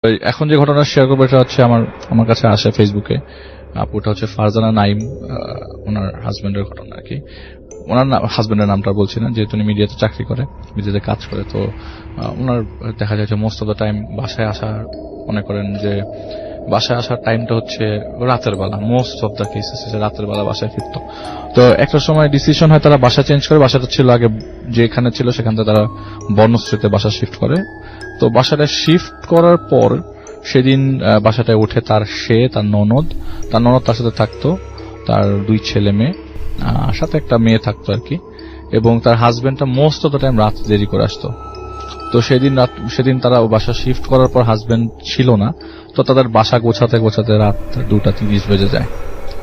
এখন যে ঘটনা শেয়ার করবো এটা হচ্ছে আমার কাছে আসে ফেসবুকে। আপুটা হচ্ছে ফারজানা নাইম, ওনার হাজবেন্ডের ঘটনা আর কি। ওনার হাজবেন্ডের নামটা বলছি না, যেহেতু উনি মিডিয়াতে চাকরি করে, মিডিয়াতে কাজ করে। তো ওনার দেখা যায় যে মোস্ট অফ দ্য টাইম বাসায় আসা, মনে করেন যে বাসায় আসার টাইমটা হচ্ছে রাতের বেলা। মোস্ট অফ দ্য কেসেস রাতের বেলা বাসায় ফিরত। তো একটা সময় ডিসিশন হয় তারা বাসা চেঞ্জ করে। বাসাটা ছিল আগে যেখানে ছিল সেখান থেকে তারা বর্ণশ্রীতে বাসা শিফট করে। তো বাসাটা শিফট করার পর সেদিন বাসাটায় উঠে তার ননদ তার সাথে থাকতো, তার 2 ছেলে মেয়ে, সাথে একটা মেয়ে থাকতো আর কি। এবং তার হাজবেন্ডটা মোস্ট অফ দ্য টাইম রাত দেরি করে আসতো। তো সেদিন তারা বাসা শিফট করার পর হাজবেন্ড ছিল না। তো তাদের বাসা গোছাতে গোছাতে রাত 2:30 বেজে যায়।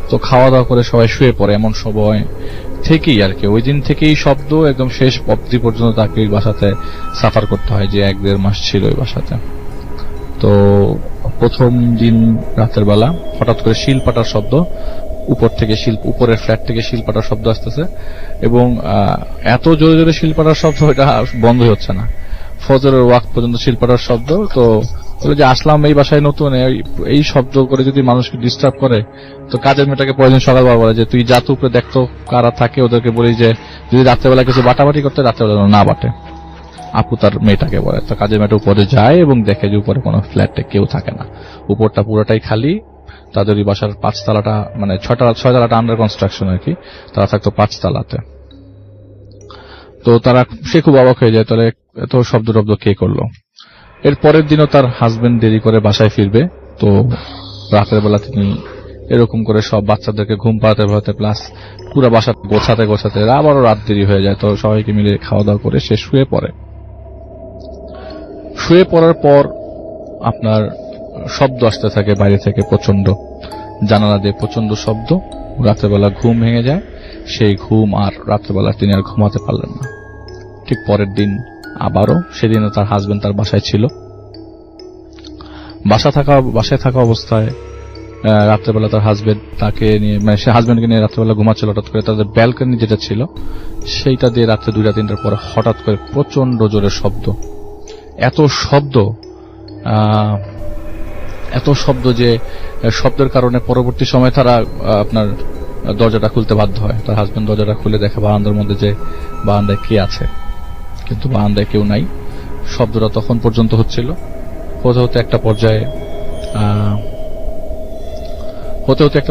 তো খাওয়া দাওয়া করে সবাই শুয়ে পড়ে। এমন সময় থেকেই আর কি, ওই দিন থেকেই শব্দ একদম শেষ অবধি পর্যন্ত তাকে বাসাতে সাফার করতে হয়, যে 1-1.5 মাস ছিল ওই বাসাতে। তো প্রথম দিন রাতের বেলা হঠাৎ করে শিলপাটার শব্দ, উপরের ফ্ল্যাট থেকে শিলপাটার শব্দ আসতেছে। এবং এত জোরে জোরে শিলপাটার শব্দ, এটা বন্ধই হচ্ছে না। ফজরের ওয়াক্ত পর্যন্ত শিলপাটার শব্দ। তো বলে যে আসলাম এই বাসায় নতুন, এই শব্দ করে যদি মানুষকে ডিস্টার্ব করে, তো কাজের মেয়েটাকে পরের সকালবেলা বলে যে তুই যা তো উপরে দেখতো কারা থাকে, ওদেরকে বলি যে যদি রাত্রেবেলা কিছু বাটাবাটি করতে, রাত্রেবেলা না বাটে। আপু তার মেয়েটাকে বলে। তো কাজের মেয়েটা উপরে যায় এবং দেখে যে উপরে কোনো ফ্ল্যাটে কেউ থাকে না, উপরটা পুরোটাই খালি। তাদের বাসার 5 তালাটা, মানে 6 তালাটা আন্ডার কনস্ট্রাকশন আর কি, তারা থাকতো 5 তালাতে। তো সে খুব অবাক হয়ে যায়, তাহলে এত শব্দ টব্দ কে করলো। এর পরের দিনও তার হাজবেন্ড দেরি করে বাসায় ফিরবে। তো রাতের বেলা তিনি এরকম করে সব বাচ্চাদেরকে ঘুম পাড়াতে প্লাস পুরো বাসা গোছাতে আবারও রাত দেরি হয়ে যায়। তো সবাইকে মিলে খাওয়া দাওয়া করে সে শুয়ে পড়ে। শুয়ে পড়ার পর আপনার শব্দ আসতে থাকে বাইরে থেকে, প্রচন্ড, জানালা দিয়ে প্রচন্ড শব্দ। রাত্রেবেলা ঘুম ভেঙে যায়। সেই ঘুম আর রাত্রেবেলা তিনি আর ঘুমাতে পারলেন না। ঠিক পরের দিন আবারও, সেদিনও তার হাজবেন্ড তার বাসায় ছিল। বাসায় থাকা অবস্থায় রাত্রেবেলা তার হাজবেন্ড তাকে নিয়ে, মানে সে হাজবেন্ডকে নিয়ে রাত্রেবেলা ঘুমাচ্ছিল। হঠাৎ করে তাদের ব্যালকনি যেটা ছিল সেইটা দিয়ে রাত্রে 2-3টার পরে হঠাৎ করে প্রচন্ড জোরে শব্দ। এত শব্দ যে শব্দের কারণে পরবর্তী সময় তারা আপনার দরজাটা খুলতে বাধ্য হয়। তার হাজবেন্ড দরজাটা খুলে দেখে বারান্দার মধ্যে যে বারান্দায় কে আছে, কিন্তু বারান্দায় কেউ নাই। শব্দটা তখন পর্যন্ত হচ্ছিল। হতে একটা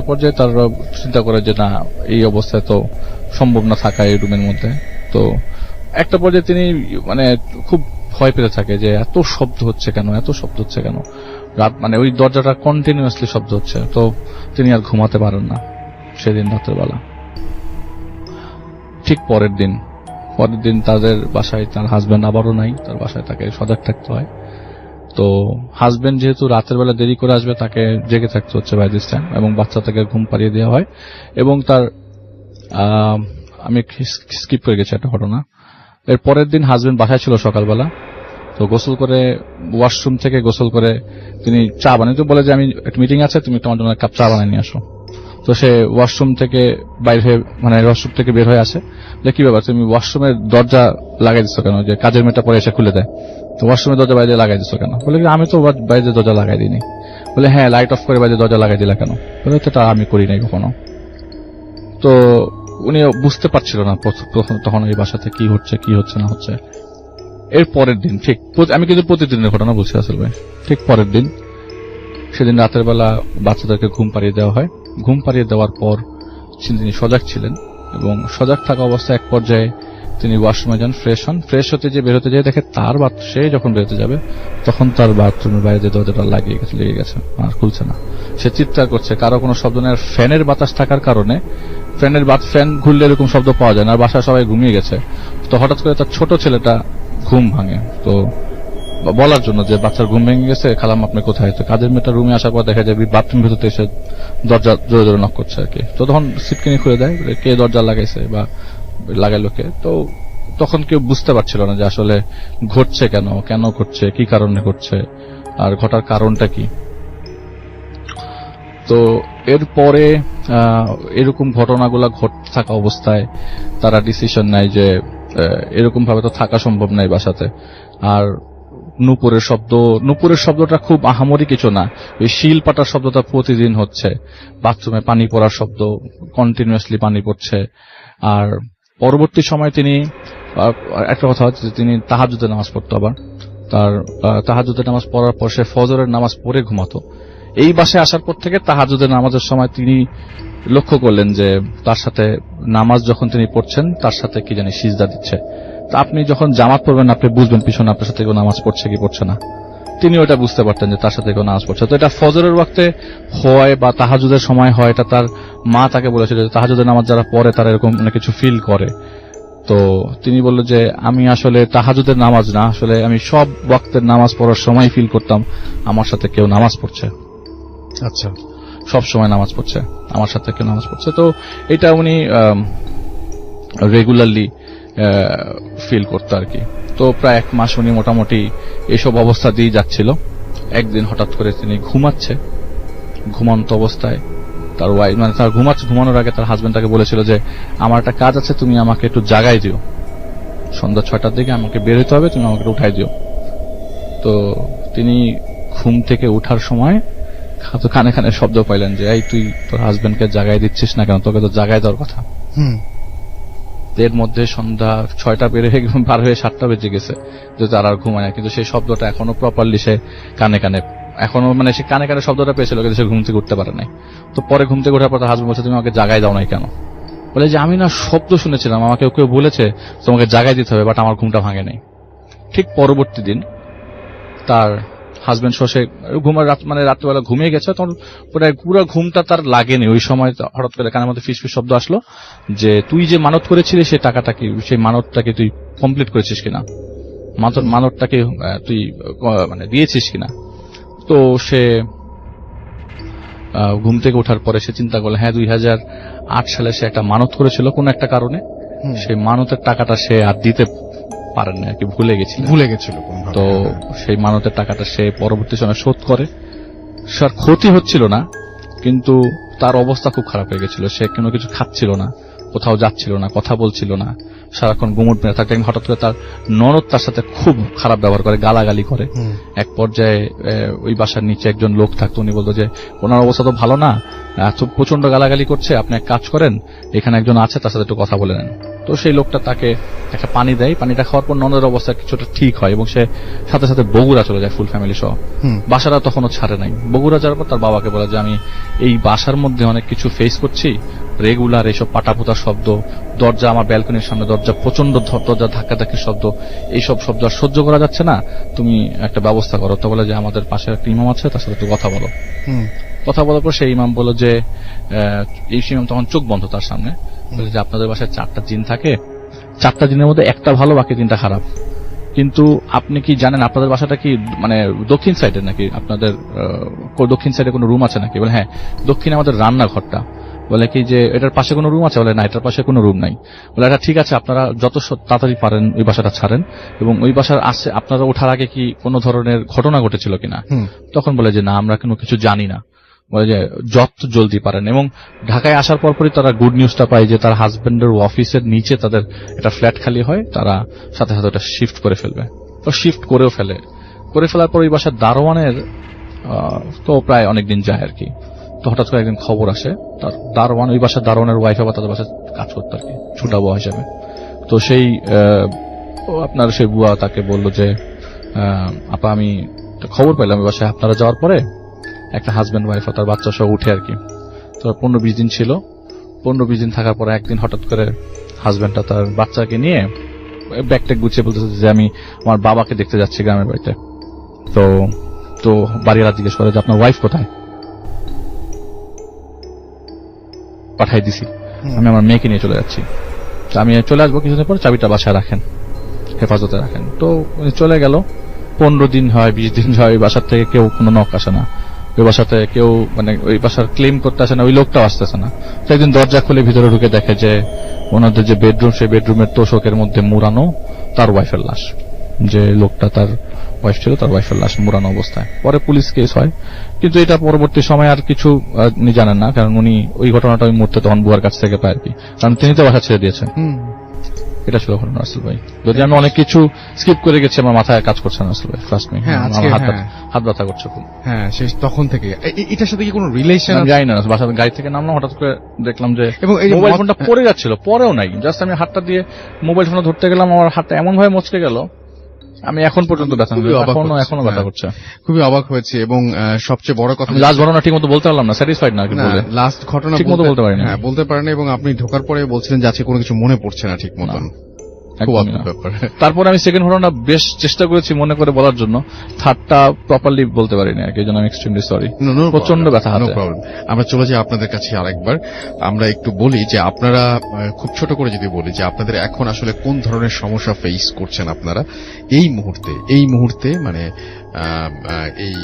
পর্যায়ে তার চিন্তা করে যে না, এই অবস্থায় তো সম্ভব না থাকা এই রুমের মধ্যে। তো একটা পর্যায়ে তিনি মানে খুব ভয় পেতে থাকে যে এত শব্দ হচ্ছে কেন রাত, মানে ওই দরজাটা কন্টিনিউয়াসলি শব্দ হচ্ছে। তো তিনি আর ঘুমাতে পারেন না সেদিন রাতের বেলা। ঠিক পরের দিন তাদের বাসায় তার হাজবেন্ড আবারও নাই। তার বাসায় তাকে সজাগ থাকতে হয়। তো হাজবেন্ড যেহেতু রাতের বেলা দেরি করে আসবে, তাকে জেগে থাকতে হচ্ছে বাই দিস টাইম, এবং বাচ্চা তাকে ঘুম পাড়িয়ে দেওয়া হয়। এবং আমি স্কিপ করে গেছি একটা ঘটনা। এর পরের দিন হাজবেন্ড বাসায় ছিল সকালবেলা। তো গোসল করে, ওয়াশরুম থেকে গোসল করে তিনি চা বানিয়ে, তো বলে যে আমি একটা মিটিং আছে, তুমি তোমার জন্য 1 কাপ চা বানিয়ে নিয়ে আসো। তো সে ওয়াশরুম থেকে বের হয়ে আসে। যে কি ব্যাপার, তুমি ওয়াশরুমের দরজা লাগাই দিচ্ছ কেন? যে কাজের মেয়েটা পরে এসে খুলে দেয়। তো ওয়াশরুমের দরজা বাইরে লাগাই দিচ্ছ কেন? বলে আমি তো বাইরে দরজা লাগাই দিইনি। বলে হ্যাঁ, লাইট অফ করে বাইরে দরজা লাগাই দিলা কেন? বলে এটা আমি করি নাই কখনো। তো উনি বুঝতে পারছিল না তখন এই বাসাতে কি হচ্ছে না হচ্ছে। এর পরের দিন ঠিক, আমি কিন্তু প্রতিদিনের ঘটনা বলছি আসল ভাই। ঠিক পরের দিন, সেদিন রাতের বেলা বাচ্চাদেরকে ঘুম পাড়িয়ে দেওয়া হয়। ঘুম পাড়িয়ে দেওয়ার পর তিনি সজাগ ছিলেন, এবং সজাগ থাকা অবস্থায় এক পর্যায়ে তিনি ওয়াশরুমে যান, ফ্রেশ হতে যে বেরোতে যায়, দেখে সে যখন বেরোতে যাবে তখন তার বাথরুমের বাইরে দরজাটা লেগে গেছে আর খুলছে না। সে চিৎকার করছে, কারো কোনো শব্দ নেই। আর ফ্যানের বাতাস থাকার কারণে ফ্যান ঘুরলে এরকম শব্দ পাওয়া যায় না। আর বাসায় সবাই ঘুমিয়ে গেছে। তো হঠাৎ করে তার ছোট ছেলেটা ঘুম ভাঙে, তো বলার জন্য যে বাচ্চার ঘুম ভেঙে গেছে, খালাম আপনি কোথায়? তো কাজের মেয়েটা রুমে আসার পর দেখা যায় বাথরুম ভেতরতে এসে দরজা জোরে জোরে নক করছে আর কি। তো তখন সিটকিনি খুলে দেয়, কে দরজা লাগাইছে বা লাগাইলো কে। তো তখন কেউ বুঝতে পারছিল না যে আসলে ঘটছে কেন ঘটছে, কি কারণে ঘটছে, আর ঘটার কারণটা কি। তো এরপরে এরকম ঘটনাগুলা ঘটতে থাকা অবস্থায় তারা ডিসিশন নেয় যে এরকম ভাবে তো থাকা সম্ভব নাই বাসাতে। আর নুপুরের শব্দটা খুব আহামরি কিছু না, ওই শিল পাটার শব্দটা প্রতিদিন হচ্ছে, বাথরুমে পানি পড়ার শব্দ, কন্টিনিউয়াসলি পানি পড়ছে। আর পরবর্তী সময় তিনি একটা কথা হচ্ছে, তিনি তাহাজ্জুদের নামাজ পড়তো, আবার তার তাহাজ্জুদের নামাজ পড়ার পর সে ফজরের নামাজ পড়ে ঘুমাতো। এই বাসায় আসার পর থেকে তাহাজ্জুদের নামাজের সময় তিনি লক্ষ্য করলেন যে তার সাথে নামাজ যখন তিনি পড়ছেন তার সাথে কি জানি সিজদা দিচ্ছে। তা আপনি যখন জামাত পড়বেন আপনি বুঝবেন পিছনে আপনার সাথে কেউ নামাজ পড়ছে কি পড়ছে না। তিনি ওটা বুঝতে পারতেন যে তার সাথে কেউ নামাজ পড়ছে। তো এটা ফজরের ওয়াক্তে হয় বা তাহাজ্জুদের সময় হয়, এটা তার মা তাকে বলেছিল যে তাহাজ্জুদের নামাজ যারা পড়ে তারা এরকম অনেক কিছু ফিল করে। তো তিনি বলল যে আমি আসলে তাহাজ্জুদের নামাজ না, আসলে আমি সব ওয়াক্তের নামাজ পড়ার সময় ফিল করতাম আমার সাথে কেউ নামাজ পড়ছে। আচ্ছা, সব সময় নামাজ পড়ছে, আমার সাথে কেউ নামাজ পড়ছে। তো এটা উনি রেগুলারলি ফিল করতো আর কি। তো প্রায় 1 মাস উনি মোটামুটি এইসব অবস্থা দিয়ে যাচ্ছিল। একদিন হঠাৎ করে তিনি ঘুমন্ত অবস্থায় তার ওয়াইফ, মানে তার ঘুমানোর আগে তার হাজবেন্ড তাকে বলেছিল যে আমার একটা কাজ আছে, তুমি আমাকে একটু জাগাই দিও, সন্ধ্যা 6টার দিকে আমাকে বের হতে হবে, তুমি আমাকে উঠাই দিও। তো তিনি ঘুম থেকে উঠার সময় কানে কানে শব্দ পাইলেন যে এই তুই তোর হাজবেন্ডকে জাগাই দিচ্ছিস না কেন, তোকে তো জাগাই দেওয়ার কথা। এর মধ্যে সন্ধ্যা 6টা পার হয়ে 7টা বেজে গেছে, যে তার আর ঘুমায় না। কিন্তু সেই শব্দটা এখনো প্রপারলি সে কানে কানে এখনো, মানে সে কানে কানে শব্দটা পেয়েছিল, কিন্তু সে ঘুম থেকে উঠতে পারে নাই। তো পরে ঘুম থেকে ওঠার পর তার হাজবেন্ড বলছে তুমি আমাকে জাগাই দাও নাই কেন? বলে যে আমি না শব্দ শুনেছিলাম, আমাকে কেউ বলেছে তোমাকে জাগাই দিতে হবে, বাট আমার ঘুমটা ভাঙে নাই। ঠিক পরবর্তী দিন তার হাজবেন্ড সে মানে রাত্রিবেলা ঘুমিয়ে গেছে, তখন পুরো ঘুমটা তার লাগেনি। ওই সময় হঠাৎ করে কানের মধ্যে ফিসফিস শব্দ আসলো যে তুই যে মানত করেছিলি সেই টাকাটা কি, সেই মানতটাকে তুই কমপ্লিট করেছিস কিনা, মানতটাকে তুই মানে দিয়েছিস কিনা। তো সে ঘুম থেকে ওঠার পরে সে চিন্তা করলো, হ্যাঁ 2008 সালে সে একটা মানত করেছিল কোন একটা কারণে, সেই মানতের টাকাটা সে আর দিতে পারেন না আর কি, ভুলে গেছিল। তো সেই মানতের টাকাটা সে পরবর্তী সময় শোধ করে। তার ক্ষতি হচ্ছিল না, কিন্তু তার অবস্থা খুব খারাপ হয়ে গেছিল। সে কোনো কিছু খাচ্ছিল না, কোথাও যাচ্ছিল না, কথা বলছিল না, সারাক্ষণ গুমুট মেরে থাকতে। হঠাৎ করে তার ননদ তার সাথে খুব খারাপ ব্যবহার করে, গালাগালি করে। এক পর্যায়ে ওই বাসার নিচে একজন লোক থাকতো, উনি বলতো যে ওনার অবস্থা তো ভালো না, এত প্রচন্ড গালাগালি করছে, আপনি এক কাজ করেন এখানে একজন আছে তার সাথে একটু কথা বলে নেন। তো সেই লোকটা তাকে একটা পানি দেয়, পানিটা খাওয়ার পর ননদের অবস্থা কিছুটা ঠিক হয় এবং সে সাথে সাথে বগুড়া চলে যায় ফুল ফ্যামিলি সহ। বাসাটা তখনও ছাড়ে নাই। বগুড়া যাওয়ার পর তার বাবাকে বলে যে আমি এই বাসার মধ্যে অনেক কিছু ফেস করছি, রেগুলার এইসব পাটাপোতার শব্দ, দরজা, আমার ব্যালকনির সামনে দরজা প্রচন্ড দরজা ধাক্কাধাক্কির শব্দ, এইসব শব্দ আর সহ্য করা যাচ্ছে না, তুমি একটা ব্যবস্থা করো। তো বলে যে আমাদের পাশে একটা ইমাম আছে, তার সাথে একটু কথা বলো। কথা বলার পর সেই ইমাম বলল যে এই ইমাম তখন চোখ বন্ধ তার সামনে, বলে যে আপনাদের বাসায় 4টা জিন থাকে, 4টা জিনের মধ্যে একটা ভালো বাকি 3টা খারাপ, কিন্তু আপনি কি জানেন আপনাদের বাসাটা কি মানে দক্ষিণ সাইডে নাকি, আপনাদের দক্ষিণ সাইডে কোনো রুম আছে নাকি? বলে হ্যাঁ, দক্ষিণে আমাদের রান্নাঘরটা। বলে কি যে এটার পাশে কোনো রুম আছে? বলে না, এটার পাশে কোনো রুম নাই। বলে এটা ঠিক আছে, আপনারা যত তাড়াতাড়ি পারেন ওই বাসাটা ছাড়েন, এবং ওই বাসার আসে আপনারা ওঠার আগে কি কোনো ধরনের ঘটনা ঘটেছিল কিনা? তখন বলে যে না, আমরা কোনো কিছু জানি না। বলে যে যত জলদি পারেন। এবং ঢাকায় আসার পরপরই তারা গুড নিউজটা পায় যে তার হাজবেন্ডের অফিসের নিচে তাদের একটা ফ্ল্যাট খালি হয়, তারা সাথে সাথে ওটা শিফট করে ফেলবে। তো শিফট করেও করে ফেলার পর ওই বাসার দারোয়ানের তো প্রায় অনেকদিন যায় আর কি। তো হঠাৎ করে একদিন খবর আসে, তার দারোয়ান, ওই বাসার দারোয়ানের ওয়াইফ আবার তাদের বাসায় কাজ করতো আর কি, ছোটা বুয়া হিসেবে। তো সেই আপনার সেই বুয়া তাকে বলল যে আপা আমি খবর পেলাম ওই বাসায় আপনারা যাওয়ার পরে একটা হাজবেন্ড ওয়াইফ তার বাচ্চা সহ উঠে আর কি। তো 15-20 দিন ছিল। 15-20 দিন থাকার পরে একদিন হঠাৎ করে হাজবেন্ডটা তার বাচ্চাকে নিয়ে ব্যাগট্যাগ গুছিয়ে বলতেছে যে আমি আমার বাবাকে দেখতে যাচ্ছি গ্রামের বাড়িতে। তো বাড়িওয়ালা জিজ্ঞেস করে যে আপনার ওয়াইফ কোথায়? পাঠাই দিছি, আমি আমার মেয়েকে নিয়ে চলে যাচ্ছি, আমি চলে আসবো কিছুদিন পর, চাবিটা বাসায় রাখেন, হেফাজতে রাখেন। তো চলে গেল। 15 দিন হয়, 20 দিন হয়, ওই বাসার থেকে কেউ কোনো নক আসে না, ওই বাসাতে কেউ মানে ওই বাসার ক্লেম করতে আসে না, ওই লোকটাও আসতেছে না। তো একদিন দরজা খুলে ভিতরে ঢুকে দেখে যে ওনাদের যে বেডরুম, সেই বেডরুমের তোষকের মধ্যে মুড়ানো তার ওয়াইফের লাশ। যে লোকটা তার ওয়াইফ ছিল, তার ওয়াইফের লাশ মুড়ানো অবস্থায়। পরে পুলিশ কেস হয়, কিন্তু এটা পরবর্তী সময় আর কিছু উনি জানেন না, কারণ উনি ওই ঘটনাটা ওই মুহূর্তে তখন বুয়ার কাছ থেকে পায় আর কি, কারণ তিনি তো বাসা ছেড়ে দিয়েছেন। এটা ছিল ঘটনা রাসেল ভাই। যদি আমি অনেক কিছু স্কিপ করে গেছি, আমার মাথায় কাজ করছে না রাসেল ভাই, ট্রাস্ট মি। হ্যাঁ, আজকে হাত ব্যথা করছে খুব। হ্যাঁ, শেষ তখন থেকে এটার সাথে কি কোনো রিলেশন? আমি জানি না, বাসা গাড়ি থেকে নামলাম, হঠাৎ করে দেখলাম যে এবং এই মোবাইল ফোনটা পড়ে যাচ্ছিল, পরেও নাই, জাস্ট আমি হাতটা দিয়ে মোবাইল ফোনটা ধরতে গেলাম, আমার হাতটা এমন ভাবে মচকে গেল, আমি এখন পর্যন্ত ব্যথা, এখনো ব্যথা করছে। খুবই অবাক হয়েছে। এবং সবচেয়ে বড় কথা, লাস্ট ঘটনা ঠিক মতো বলতে পারলাম না, স্যাটিসফাইড না কি বলে, লাস্ট ঘটনা ঠিক মতো বলতে পারি না। হ্যাঁ, বলতে পারেন। এবং আপনি ঢোকার পরে বলছিলেন যে আজকে কোনো কিছু মনে পড়ছে না ঠিক মতন। তারপরে আমি সেকেন্ড ঘটনা বেশ চেষ্টা করেছি মনে করে বলার জন্য, থার্ডটা প্রপারলি বলতে পারিনি আর কি, এই জন্য আমি এক্সট্রিমলি সরি। প্রচন্ড ব্যথা হাতে। আমরা চলে যাই আপনাদের কাছে আরেকবার। আমরা একটু বলি যে আপনারা খুব ছোট করে যদি বলি যে আপনাদের এখন আসলে কোন ধরনের সমস্যা ফেস করছেন আপনারা এই মুহূর্তে মানে এই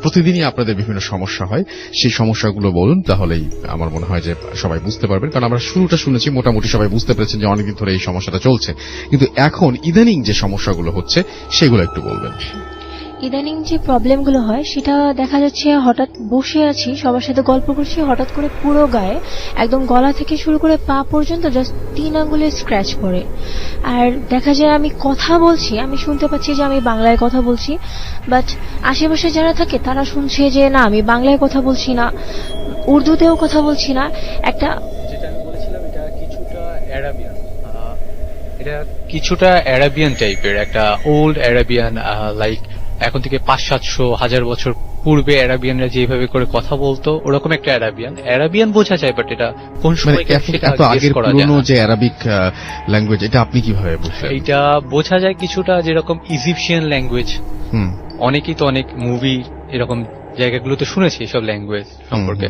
প্রতিদিনই আপনাদের বিভিন্ন সমস্যা হয়, সেই সমস্যাগুলো বলুন, তাহলেই আমার মনে হয় যে সবাই বুঝতে পারবেন। কারণ আমরা শুরুটা শুনেছি, মোটামুটি সবাই বুঝতে পেরেছেন যে অনেকদিন ধরে এই সমস্যাটা চলছে, কিন্তু এখন ইদানিং যে সমস্যাগুলো হচ্ছে সেগুলো একটু বলবেন। ইদানিং যে প্রবলেমগুলো হয় সেটা দেখা যাচ্ছে, হঠাৎ বসে আছি সবার সাথে গল্প করছি, হঠাৎ করে পুরো গায়ে একদম গলা থেকে শুরু করে পা পর্যন্ত জাস্ট 3 আঙ্গুলের স্ক্র্যাচ পড়ে। আর দেখা যায় আমি কথা বলছি, আমি শুনতে পাচ্ছি যে আমি বাংলায় কথা বলছি, বাট আশেপাশে যারা থাকে তারা শুনছে যে না আমি বাংলায় কথা বলছি না, উর্দুতেও কথা বলছি না। একটা যেটা আমি বলেছিলাম এটা কিছুটা অ্যারাবিয়ান টাইপের, একটা ওল্ড অ্যারাবিয়ান, লাইক এখন থেকে 500-700 বছর পূর্বে অ্যারাবিয়ানরা যেভাবে করে কথা বলতো ওরকম একটা অ্যারাবিয়ান বোঝা যায়, বাট এটা কোন সময় এত আগের পুরনো যে অ্যারাবিক ল্যাঙ্গুয়েজ, এটা আপনি কিভাবে বুঝলেন? এটা বোঝা যায় কিছুটা যেরকম ইজিপশিয়ান ল্যাঙ্গুয়েজ। অনেকেই তো অনেক মুভি এরকম জায়গাগুলোতে শুনেছি সব ল্যাঙ্গুয়েজ সম্পর্কে।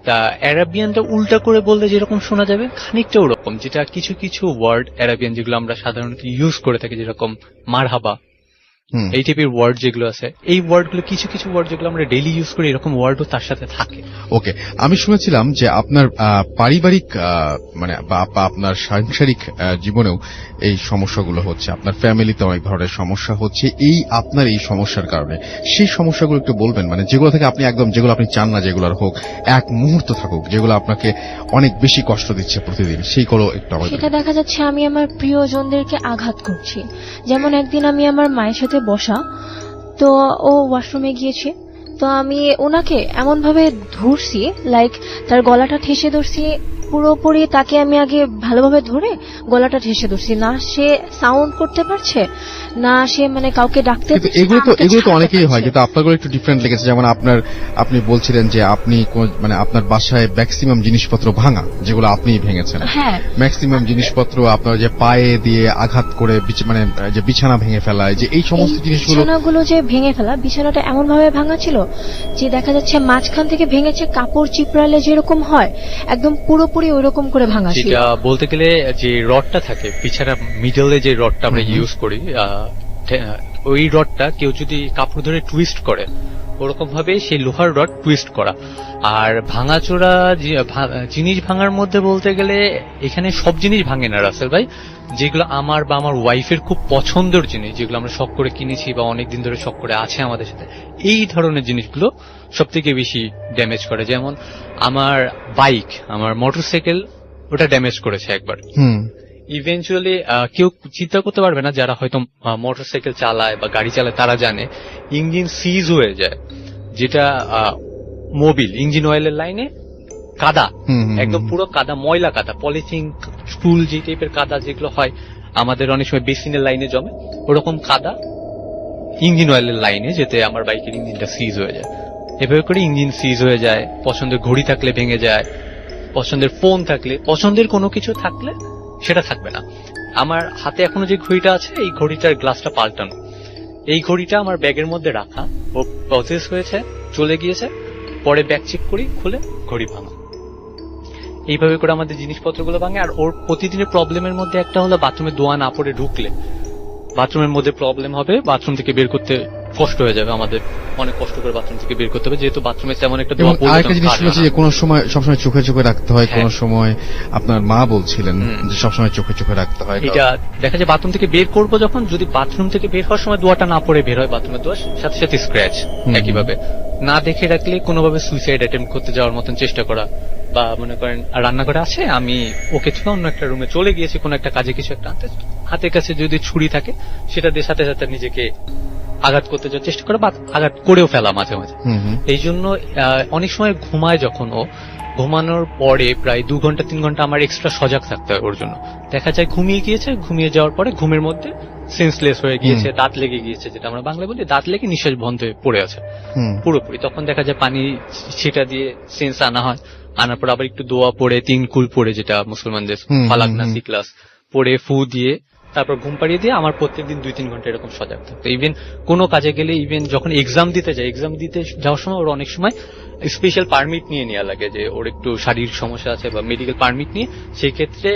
তা অ্যারাবিয়ানটা উল্টা করে বললে যেরকম শোনা যাবে খানিকটা ওরকম, যেটা কিছু কিছু ওয়ার্ড অ্যারাবিয়ান যেগুলো আমরা সাধারণত ইউজ করে থাকি, যেরকম মারহাবা, এই টাইপের ওয়ার্ড যেগুলো আছে, এই ওয়ার্ডগুলো কিছু কিছু ওয়ার্ড যেগুলো আমরা ডেইলি ইউজ করি, এরকম ওয়ার্ডও তার সাথে থাকে। ওকে, আমি শুনেছিলাম যে আপনার পারিবারিক মানে বা আপনার সাংসারিক জীবনেও এই সমস্যাগুলো হচ্ছে, আপনার ফ্যামিলিতে অনেক ধরনের সমস্যা হচ্ছে এই আপনার এই সমস্যার কারণে। সেই সমস্যাগুলো একটু বলবেন, মানে যেগুলো থেকে আপনি একদম, যেগুলো আপনি চান না যেগুলোর হোক, এক মুহূর্ত থাকুক, যেগুলো আপনাকে অনেক বেশি কষ্ট দিচ্ছে প্রতিদিন, সেইগুলো একটু আমাদের। সেটা দেখা যাচ্ছে আমি আমার প্রিয়জনদেরকে আঘাত করছি। যেমন একদিন আমি আমার মায়ের সাথে বসা, তো ও ওয়াশরুমে গিয়েছে, তো আমি ওনাকে এমন ভাবে ধরছি, লাইক তার গলাটা ঠেসে ধরছি পুরোপুরি, তাকে আমি আগে ভালোভাবে ধরে গলাটা ঠেসে ধরছি, না সে সাউন্ড করতে পারছে না, সে মানে কাউকে ডাকতে। এগুলো তো অনেকেই হয়, কিন্তু আপনারগুলো একটু ডিফারেন্ট লেগেছে। যেমন আপনি বলছিলেন যে আপনি মানে আপনার বাসায় ম্যাক্সিমাম জিনিসপত্র ভাঙা, যেগুলো আপনি ভেঙেছেন। হ্যাঁ, ম্যাক্সিমাম জিনিসপত্র আপনার যে পায়ে দিয়ে আঘাত করে মানে যে বিছানা ভেঙে ফেলায়, যে এই সমস্ত বিছানাগুলো যে ভেঙে ফেলা, বিছানাটা এমন ভাবে ভাঙা ছিল যে দেখা যাচ্ছে মাঝখান থেকে ভেঙেছে, কাপড় চিপড়ালে যেরকম হয় একদম পুরোপুরি ওইরকম করে ভাঙা ছিল। যেটা বলতে গেলে যে রডটা থাকে বিছানা মিডলে, যে রডটা আমরা ইউজ করি, ওই রডটা কেউ যদি কাপড় ধরে টুইস্ট করে, ওরকম ভাবে সেই লোহার রড টুইস্ট করা। আর ভাঙাচোরা জিনিস ভাঙার মধ্যে বলতে গেলে এখানে সব জিনিস ভাঙে না রাসেল ভাই, যেগুলো আমার বা আমার ওয়াইফের খুব পছন্দের জিনিস, যেগুলো আমরা শখ করে কিনেছি বা অনেকদিন ধরে শখ করে আছে আমাদের সাথে, এই ধরনের জিনিসগুলো সব থেকে বেশি ড্যামেজ করে। যেমন আমার বাইক, আমার মোটরসাইকেল, ওটা ড্যামেজ করেছে একবার। ইভেন্চুয়ালি কেউ চিন্তা করতে পারবে না, যারা হয়তো মোটরসাইকেল চালায় বা গাড়ি চালায় তারা জানে, ইঞ্জিন সিজ হয়ে যায়, যেটা মোবিল ইঞ্জিন অয়েলের লাইনে কাদা, একদম পুরো কাদা, ময়লা কাদা, পলিথিন স্টুল যে টাইপের কাদা যেগুলো হয় আমাদের অনেক সময় বেসিনের লাইনে জমে, ওরকম কাদা ইঞ্জিন অয়েলের লাইনে যেতে আমার বাইকের ইঞ্জিনটা সিজ হয়ে যায়। এভাবে করে ইঞ্জিন সিজ হয়ে যায়, পছন্দের ঘড়ি থাকলে ভেঙে যায়, পছন্দের ফোন থাকলে, পছন্দের কোনো কিছু থাকলে সেটা থাকবে না। আমার হাতে এখনো যে ঘড়িটা আছে, এই ঘড়িটার গ্লাসটা পাল্টানো, এই ঘড়িটা আমার ব্যাগের মধ্যে রাখা, ও প্রসেস হয়েছে, চলে গিয়েছে, পরে ব্যাগ চেক করি, খুলে ঘড়ি ভাঙা। এইভাবে করে আমাদের জিনিসপত্রগুলো ভাঙে। আর ওর প্রতিদিনের প্রবলেমের মধ্যে একটা হলো বাথরুমে দোয়া না পড়ে ঢুকলে বাথরুমের মধ্যে প্রবলেম হবে, বাথরুম থেকে বের করতে কষ্ট হয়ে যাবে, আমাদের অনেক কষ্ট করে বাথরুম থেকে বের করতে হবে, যেহেতু বাথরুমে তেমন একটা দোয়া পড়ে। আরেকটা জিনিস শুনেছি যে কোনো সময় সবসময় চোখে চোখে রাখতে হয়, কোনো সময় আপনার মা বলছিলেন যে সবসময় চোখে চোখে রাখতে হয়। এটা দেখা যায় বাথরুম থেকে বের করবো যখন, যদি বাথরুম থেকে বের হওয়ার সময় দোয়াটা না পড়ে বের হয় বাথরুমের দোয়ার সাথে সাথে স্ক্র্যাচ একইভাবে, না দেখে রাখলে কোনোভাবে সুইসাইড অ্যাটেম্প করতে যাওয়ার মতন চেষ্টা করা, বা মনে করেন রান্নাঘরে আছে, আমি ওকে ছুঁয়ে অন্য একটা রুমে চলে গিয়েছি কোনো একটা কাজে কিছু একটা আনতে, হাতের কাছে যদি ছুরি থাকে সেটা দিয়ে সাথে সাথে নিজেকে আঘাত করতে যাওয়ার চেষ্টা করা বা আঘাত করেও ফেলা মাঝে মাঝে। এই জন্য অনেক সময় ঘুমায় যখন ও, ঘুমানোর পরে প্রায় 2 ঘন্টা 3 ঘন্টা আমার এক্সট্রা সজাগ থাকতে হয় ওর জন্য। দেখা যায় ঘুমিয়ে গিয়েছে, ঘুমিয়ে যাওয়ার পরে ঘুমের মধ্যে সেন্সলেস হয়ে গিয়েছে, দাঁত লেগে গিয়েছে, যেটা আমরা বাংলায় বলি দাঁত লেগে নিঃশ্বাস বন্ধ হয়ে পড়ে আছে পুরোপুরি। তখন দেখা যায় পানি সেটা দিয়ে সেন্স আনা হয়, আনার পর আবার একটু দোয়া পড়ে 3 কুল পড়ে, যেটা মুসলমানদের ফালাক না সিক্লাস পড়ে ফু দিয়ে তারপর ঘুম পাড়িয়ে দিয়ে আমার প্রত্যেকদিন 2-3 ঘন্টা এরকম সজাগ থাকতো। ইভেন কোনো কাজে গেলে, ইভেন যখন এক্সাম দিতে যায়, এক্সাম দিতে যাওয়ার সময় ওর অনেক সময় স্পেশাল পারমিট নিয়ে নেওয়া লাগে, যে ওর একটু শারীরিক সমস্যা আছে বা মেডিকেল পারমিট নিয়ে, সেই ক্ষেত্রে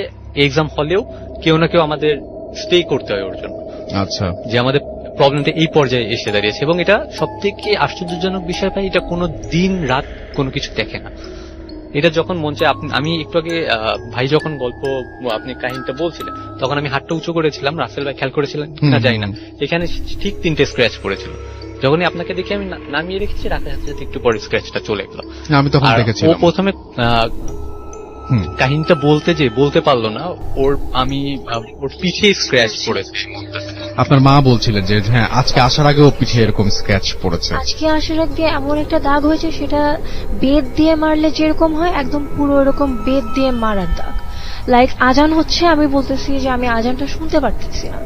এক্সাম হলেও কেউ না কেউ আমাদের স্টে করতে হয় ওর জন্য। আচ্ছা, যে আমাদের প্রবলেমটা এই পর্যায়ে এসে দাঁড়িয়েছে। এবং এটা সব থেকে আশ্চর্যজনক বিষয় ভাই, এটা কোনো দিন রাত কোনো কিছু দেখে না। এটা যখন মন চায়, আমি একটু আগে ভাই যখন গল্প আপনি কাহিনীটা বলছিলেন, তখন আমি হাতটা উঁচু করেছিলাম, রাসেল ভাই খেয়াল করেছিলেন না জানি না, এখানে ঠিক 3টে স্ক্র্যাচ পড়েছিল। যখনই আপনাকে দেখে আমি নামিয়ে রেখেছি, রাখার সাথে সাথে একটু পরে স্ক্র্যাচটা চলে গেল। আমি তখন দেখেছিলাম। ও প্রথমে কাহিনীটা বলতে পারলো না, ওর পিঠে স্ক্র্যাচ পড়েছে। আপনার মা বলছিলেন যে হ্যাঁ, আজকে আসার আগেও পিঠে এরকম স্ক্র্যাচ পড়েছে। আজকে আসার আগে এমন একটা দাগ হয়েছে, সেটা বেত দিয়ে মারলে যেরকম হয়, একদম পুরো এরকম বেত দিয়ে মারার দাগ। লাইক আজান হচ্ছে, আমি বলতেছি যে আমি আজানটা শুনতে পারতেছি না,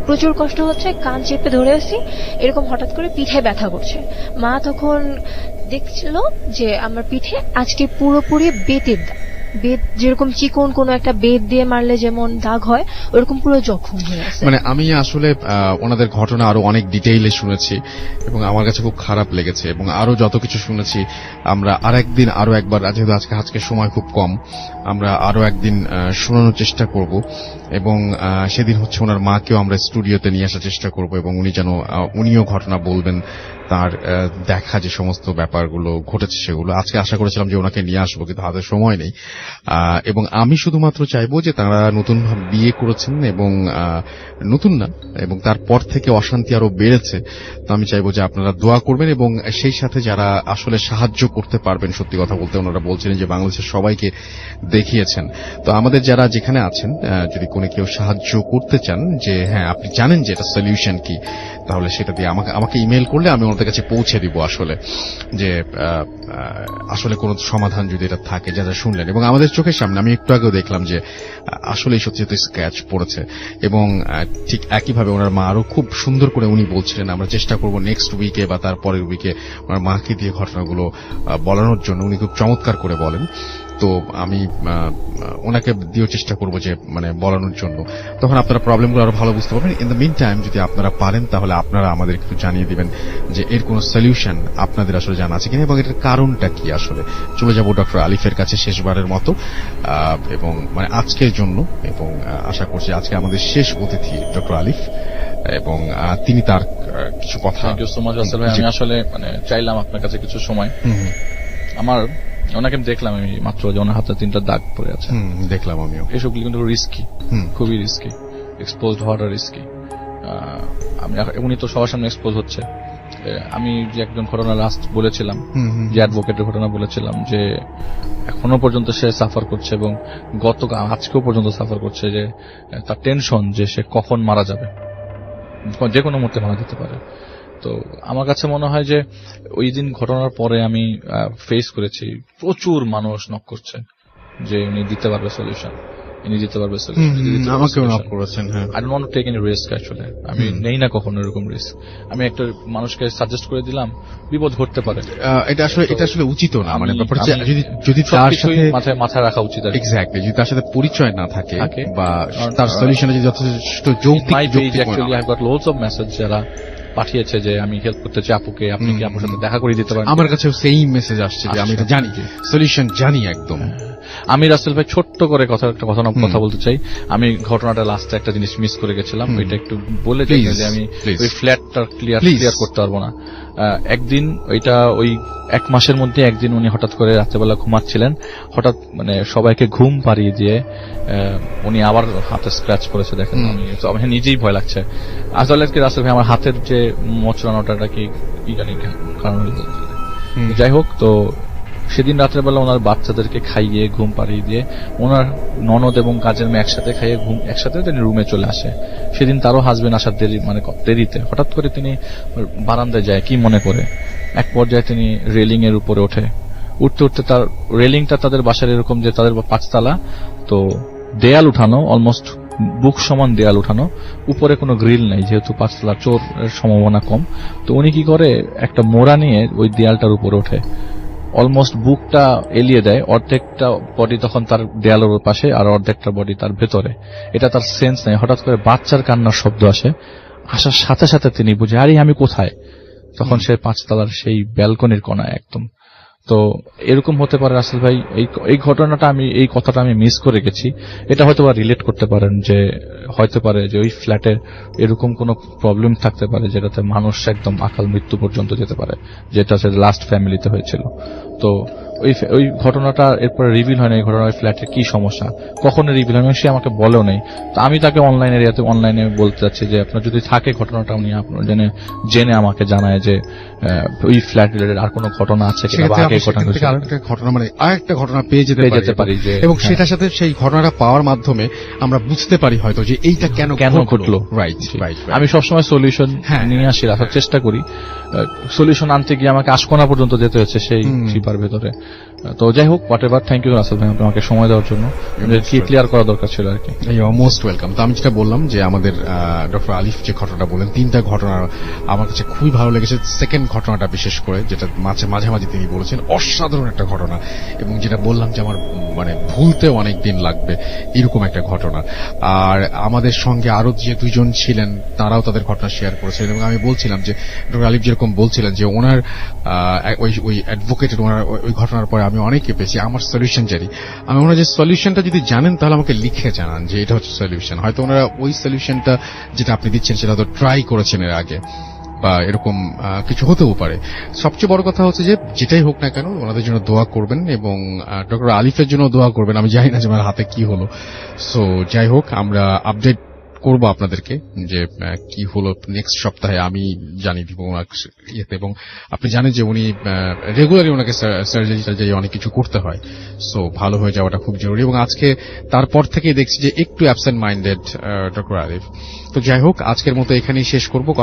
প্রচুর কষ্ট হচ্ছে, কান চেপে ধরে আছি, এরকম হঠাৎ করে পিঠে ব্যথা করছে। মা তখন দেখছিল যে আমার পিঠে আজকে পুরোপুরি বেতের দাগ, বেত যেরকম চিকন কোনো একটা বেত দিয়ে মারলে যেমন দাগ হয়, ওরকম পুরো জখম হয়ে আছে। মানে আমি আসলে ওনাদের ঘটনা আরো অনেক ডিটেইলে শুনেছি এবং আমার কাছে খুব খারাপ লেগেছে, এবং আরো যত কিছু শুনেছি আমরা আরেকদিন আরো একবার, যেহেতু আজকে সময় খুব কম, আমরা আরো একদিন শোনানোর চেষ্টা করব, এবং সেদিন হচ্ছে ওনার মাকেও আমরা স্টুডিওতে নিয়ে আসার চেষ্টা করব, এবং উনিও ঘটনা বলবেন, তার দেখা যে সমস্ত ব্যাপারগুলো ঘটেছে সেগুলো। আজকে আশা করেছিলাম যে ওনাকে নিয়ে আসবো, কিন্তু হাতে সময় নেই। এবং আমি শুধুমাত্র চাইবো যে তারা নতুন বিয়ে করেছেন, এবং নতুন না, এবং তারপর থেকে অশান্তি আরো বেড়েছে। তো আমি চাইবো যে আপনারা দোয়া করবেন, এবং সেই সাথে যারা আসলে সাহায্য করতে পারবেন, সত্যি কথা বলতে ওনারা বলছিলেন যে বাংলাদেশের সবাইকে দেখিয়েছেন। তো আমাদের যারা যেখানে আছেন, যদি কোনো কেউ সাহায্য করতে চান, যে হ্যাঁ আপনি জানেন যে এটা সলিউশন কি, তাহলে সেটা দিয়ে আমাকে ইমেল করলে আমি ওনাদের কাছে পৌঁছে দিব, আসলে যে আসলে কোন সমাধান যদি এটা থাকে, যা যা শুনলেন। এবং আমাদের চোখের সামনে আমি একটু আগেও দেখলাম যে আসলেই সত্যি সত্যি স্ক্র্যাচ পড়েছে, এবং ঠিক একইভাবে ওনার মা আরো খুব সুন্দর করে উনি বলছিলেন, আমরা চেষ্টা করব নেক্সট উইকে বা তার পরের উইকে ওনার মাকে দিয়ে ঘটনাগুলো বলানোর জন্য। উনি খুব চমৎকার করে বলেন, তো আমি ওনাকে দিয়েও চেষ্টা করব যে মানে বলানোর জন্য, তখন আপনারা প্রবলেমগুলো আরো ভালো বুঝতে পারবেন। ইন দ্য মিন টাইম যদি আপনারা পারেন, তাহলে আপনারা আমাদের একটু জানিয়ে দিবেন যে এর কোন সলিউশন আপনাদের আসলে জানা আছে কিনা, এবং এটার কারণটা কি। আসলে চলে যাব ডক্টর আলিফের কাছে শেষবারের মতো, এবং মানে আজকের জন্য, এবং আশা করছি আজকে আমাদের শেষ অতিথি ডক্টর আলিফ, এবং তিনি তার কিছু কথা। Thank you so much Russell ভাই। আমি আসলে মানে চাইলাম আপনার কাছে কিছু সময়। আমার ওনাকে দেখলাম আমি মাত্র, যে ওনার হাতে 3টা দাগ পড়ে আছে, দেখলাম আমিও। এসবগুলি কিন্তু রিস্কি, খুবই রিস্কি, এক্সপোজড হওয়াটা রিস্কি। উনি তো সবার সামনে এক্সপোজ হচ্ছে। আমি যে একজন ঘটনা লাস্ট বলেছিলাম, যে অ্যাডভোকেটের ঘটনা বলেছিলাম, যে এখনো পর্যন্ত সে সাফার করছে, এবং আজকেও পর্যন্ত সাফার করছে, যে তার টেনশন যে সে কখন মারা যাবে, যে কোনো মুহূর্তে মারা যেতে পারে। তো আমার কাছে মনে হয় যে ওই দিন ঘটনার পরে আমি ফেস করেছি, প্রচুর মানুষ নক করছে যে উনি দিতে পারবে সলিউশন, ইনি দিতে পারবে সলিউশন। আমাকেও নক করেছেন। I don't want to take any risk. Actually আমি নেই না কখনো এরকম রিস্ক। আমি একটা মানুষকে সাজেস্ট করে দিলাম, বিপদ ঘটতে পারে, এটা আসলে উচিত না। মানে ব্যাপারটা যদি তার সাথে মাথায় রাখা উচিত। এক্স্যাক্টলি, যদি তার সাথে পরিচয় না থাকে বা তার সলিউশনে যদি যথেষ্ট যৌক্তিক। Actually I got loads of message যারা পাঠিয়েছে যে আমি হেল্প করতে চাই আপুকে, আপনি কি আপুর সাথে দেখা করে দিতে পারেন। আমার কাছেও সেই মেসেজ আসছে যে আমি এটা জানি, সলিউশন জানি একদম। আমি রাসেল ভাই ছোট্ট করে কথা বলতে চাই। আমি ঘটনাটা লাস্টে একটা জিনিস মিস করে গেছিলাম, ওইটা একটু বলে দিই যে আমি ওই ফ্ল্যাটটা ক্লিয়ার করতে পারবো না। একদিন ওই 1 মাসের মধ্যে একদিন উনি হঠাৎ করে রাত্রেবেলা ঘুমাচ্ছিলেন, হঠাৎ মানে সবাইকে ঘুম পাড়িয়ে দিয়ে উনি আবার হাতে স্ক্র্যাচ করেছে। দেখেন, আমি নিজেই ভয় লাগছে আসলে কি রাসেল ভাই, আমার হাতের যে মোচড়ানোটা কি জানি কারণ যাই হোক, তো সেদিন রাতের বেলা ওনার বাচ্চাদেরকে খাইয়ে ঘুম পাড়িয়ে দিয়ে ওনার ননদ এবং কাজের মেয়ে একসাথে খাইয়ে ঘুম একসাথে তিনি রুমে চলে আসে। সেদিন তারও হাজবেন্ড আসার দেরিতে হঠাৎ করে তিনি বারান্দায় যায় কি মনে করে। এক পর্যায়ে তিনি রেলিং এর উপরে ওঠে। উঠতে উঠতে তার রেলিংটা তাদের বাসার এরকম যে তাদের 5 তলা, তো দেয়াল উঠানো, অলমোস্ট বুক সমান দেয়াল উঠানো, উপরে কোনো গ্রিল নেই যেহেতু 5 তলা, চোরের সম্ভাবনা কম। তো উনি কি করে একটা মোড়া নিয়ে ওই দেয়ালটার উপরে ওঠে, অলমোস্ট বুকটা এলিয়ে দেয়। অর্ধেকটা বডি তখন তার দেয়ালের পাশে আর অর্ধেকটা বডি তার ভেতরে। এটা তার সেন্স নেই। হঠাৎ করে বাচ্চার কান্নার শব্দ আসে। আসার সাথে সাথে তিনি বুঝে আরে আমি কোথায়। তখন সে 5 তলার সেই ব্যালকনির কোণায় একদম। তো এরকম হতে পারে রাসেল ভাই, এই ঘটনাটা এই কথাটা আমি মিস করে গেছি। এটা হয়তো বা রিলেট করতে পারেন যে হয়তো পারে যে ওই ফ্ল্যাটে এরকম কোনো প্রবলেম থাকতে পারে যেটাতে মানুষ একদম আকাল মৃত্যু পর্যন্ত যেতে পারে, যেটা সে লাস্ট ফ্যামিলিতে হয়েছিল। তো ওই ঘটনাটা এরপরে রিভিল হয় না। এই ঘটনার ফ্ল্যাটের কি সমস্যা কখনো রিভিল হয় না, সে আমাকে বলেও নেই। তো আমি তাকে অনলাইনে বলতে চাচ্ছি যে আপনার যদি থাকে ঘটনাটা উনি আপনার জেনে আমাকে জানায় যে ওই ফ্ল্যাট রিলেটেড আর কোনো ঘটনা আছে কিনা, বা আগে ঘটনা মানে আরেকটা ঘটনা পেয়ে যেতে পারি যে, এবং সেটার সাথে সেই ঘটনাটা পাওয়ার মাধ্যমে আমরা বুঝতে পারি হয়তো যে এইটা কেন ঘটলো। রাইট। আমি সবসময় সলিউশন নিয়ে আসি, রাখার চেষ্টা করি। সলিউশন আনতে গিয়ে আমাকে আশকোনা পর্যন্ত যেতে হচ্ছে সেই চিপার ভেতরে। তো যাই হোক, whatever, thank you Russell ভাই আমাকে সময় দেওয়ার জন্য। কি ক্লিয়ার করা দরকার ছিল আর কি। Most welcome. তো আমি যেটা বললাম যে আমাদের ডক্টর আলিফ যে ঘটনাটা বলেন, 3টা ঘটনা আমার কাছে খুবই ভালো লেগেছে। সেকেন্ড ঘটনাটা বিশেষ করে যেটা মাঝামাঝি তিনি বলেছেন, অসাধারণ একটা ঘটনা, এবং যেটা বললাম যে আমার মানে ভুলতেও অনেক দিন লাগবে এরকম একটা ঘটনা। আর আমাদের সঙ্গে আরো যে 2জন ছিলেন তারাও তাদের ঘটনা শেয়ার করেছিলেন, এবং আমি বলছিলাম যে ডক্টর আলিফ যেরকম বলছিলেন যে ওনার ওই অ্যাডভোকেটের ওনার ওই ঘটনার পরে আমি অনেকে পেয়েছি। আমার সলিউশন জানি, আমি ওনার যে সলিউশনটা যদি জানেন তাহলে আমাকে লিখে জানান যে এটা হচ্ছে সলিউশন। হয়তো ওনারা ওই সলিউশনটা যেটা আপনি দিচ্ছেন সেটা হয়তো ট্রাই করেছেন এর আগে, বা এরকম কিছু হতেও পারে। সবচেয়ে বড় কথা হচ্ছে যে যেটাই হোক না কেন ওনাদের জন্য দোয়া করবেন, এবং ডক্টর আলিফের জন্য দোয়া করবেন। আমি জানি না যে আমার হাতে কি হলো। সো যাই হোক, আমরা আপডেট করবো আপনাদেরকে যে কি হলো নেক্সট সপ্তাহে, আমি জানিয়ে দিব ইয়েতে। এবং আপনি জানেন যে উনি রেগুলারলি ওনাকে সার্জারিটা যে অনেক কিছু করতে হয়, সো ভালো হয়ে যাওয়াটা খুব জরুরি। এবং আজকে তারপর থেকেই দেখছি যে একটু অ্যাবসেন্ট মাইন্ডেড ডক্টর আলিফ। তো যাই হোক, আজকের মতো এখানেই শেষ করবো।